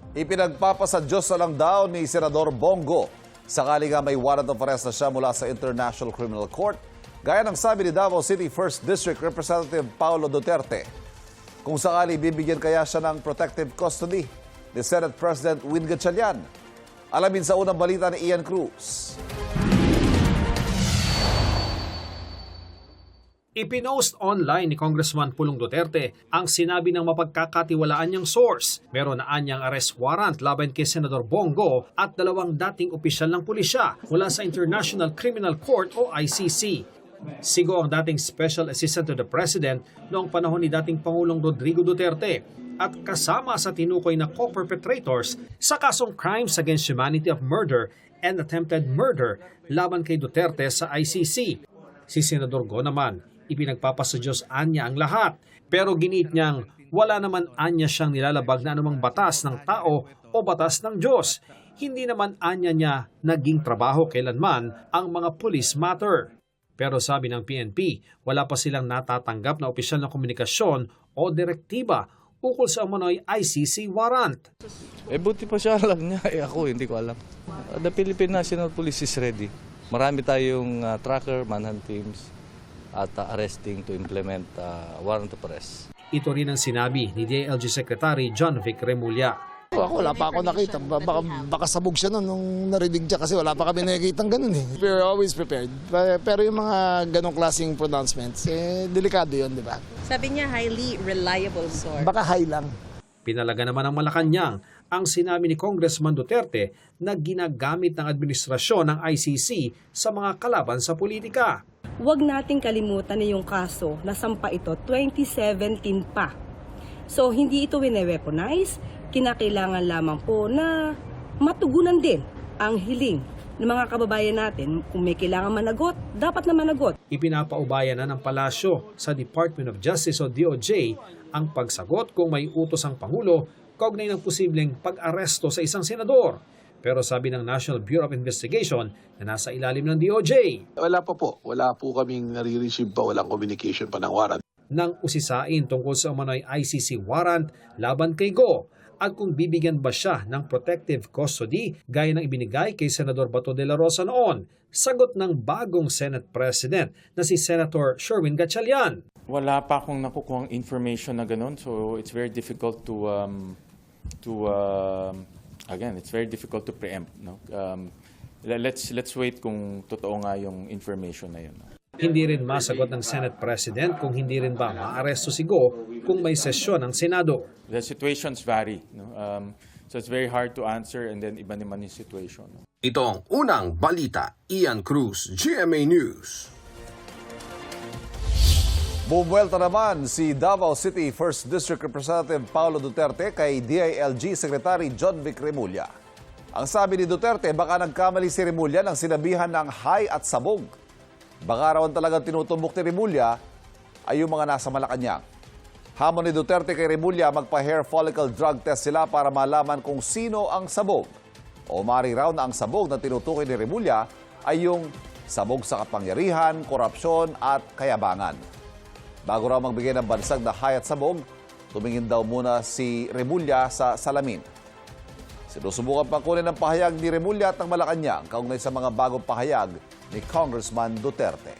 Ipinagpapasadyos na lang daw ni Senador Bongo sakali nga may warrant of arrest na siya mula sa International Criminal Court, gaya ng sabi ni Davao City 1st District Representative Paulo Duterte. Kung sakali bibigyan kaya siya ng protective custody ni Senate President Win Gatchalian. Alamin sa unang balita ni Ian Cruz. Ipinost online ni Congressman Pulong Duterte ang sinabi ng mapagkakatiwalaan niyang source. Meron na anyang arrest warrant laban kay Senador Bongo at dalawang dating opisyal ng pulisya mula sa International Criminal Court o ICC. Sigo ang dating Special Assistant to the President noong panahon ni dating Pangulong Rodrigo Duterte at kasama sa tinukoy na co-perpetrators sa kasong Crimes Against Humanity of Murder and Attempted Murder laban kay Duterte sa ICC. Si Senador Go naman, ipinagpapasadyos anya ang lahat, pero giniit niyang wala naman anya siyang nilalabag na anumang batas ng tao o batas ng Diyos. Hindi naman anya niya naging trabaho kailanman ang mga police matter. Pero sabi ng PNP, wala pa silang natatanggap na opisyal na komunikasyon o direktiba ukol sa umano'y ICC warrant. Buti pa siya alam niya. Ako hindi ko alam. The Philippine National Police is ready. Marami tayong tracker, manhunt teams, at arresting to implement warrant of arrest. Ito rin ang sinabi ni DILG Secretary John Vic Remulla. Ako, wala pa ako nakita. Baka sabog siya nung narinig siya kasi wala pa kami nakikita ganun eh. We're always prepared. Pero yung mga ganong klaseng pronouncements, delikado yun, di ba? Sabi niya, highly reliable source. Baka high lang. Pinalaga naman ng Malacanang ang sinabi ni Congressman Duterte na ginagamit ng administrasyon ng ICC sa mga kalaban sa politika. Huwag nating kalimutan na yung kaso na sampa ito 2017 pa. So hindi ito wine-weaponize, kinakailangan lamang po na matugunan din ang hiling ng mga kababayan natin. Kung may kailangan managot, dapat na managot. Ipinapaubaya na ng palasyo sa Department of Justice o DOJ ang pagsagot kung may utos ang Pangulo kaugnay ng posibleng pag-aresto sa isang senador. Pero sabi ng National Bureau of Investigation na nasa ilalim ng DOJ. Wala pa po. Wala po kaming nare-receive pa. Walang communication pa ng warrant. Nang usisain tungkol sa umano'y ICC warrant laban kay Go at kung bibigyan ba siya ng protective custody gaya ng ibinigay kay Senador Bato de la Rosa noon. Sagot ng bagong Senate President na si Senator Sherwin Gatchalian. Wala pa akong nakukuhang information na ganun, so it's very difficult again, it's very difficult to preempt. No? Let's wait kung totoo nga yung information na yun. Hindi rin masagot ng Senate President kung hindi rin ba maaresto si Go kung may sesyon ng Senado. The situations vary. No? So it's very hard to answer and then iba naman yung situation. No? Ito ang unang balita. Ian Cruz, GMA News. Bumuwelta naman si Davao City 1st District Representative Paulo Duterte kay DILG Secretary John Vic Remulla. Ang sabi ni Duterte, baka nagkamali si Remulla ng sinabihan ng hay at sabog. Baka rawan talagang tinutumbok ni Remulla ay yung mga nasa Malacanang. Hamon ni Duterte kay Remulla, magpa-hair follicle drug test sila para malaman kung sino ang sabog. O mari raw na ang sabog na tinutukoy ni Remulla ay yung sabog sa kapangyarihan, korupsyon at kayabangan. Bago raw magbigay ng bansag na hay at sabog, tumingin daw muna si Remulla sa salamin. Sinusubukan pang kunin ng pahayag ni Remulla at ng Malacanang kaugnay sa mga bagong pahayag ni Congressman Duterte.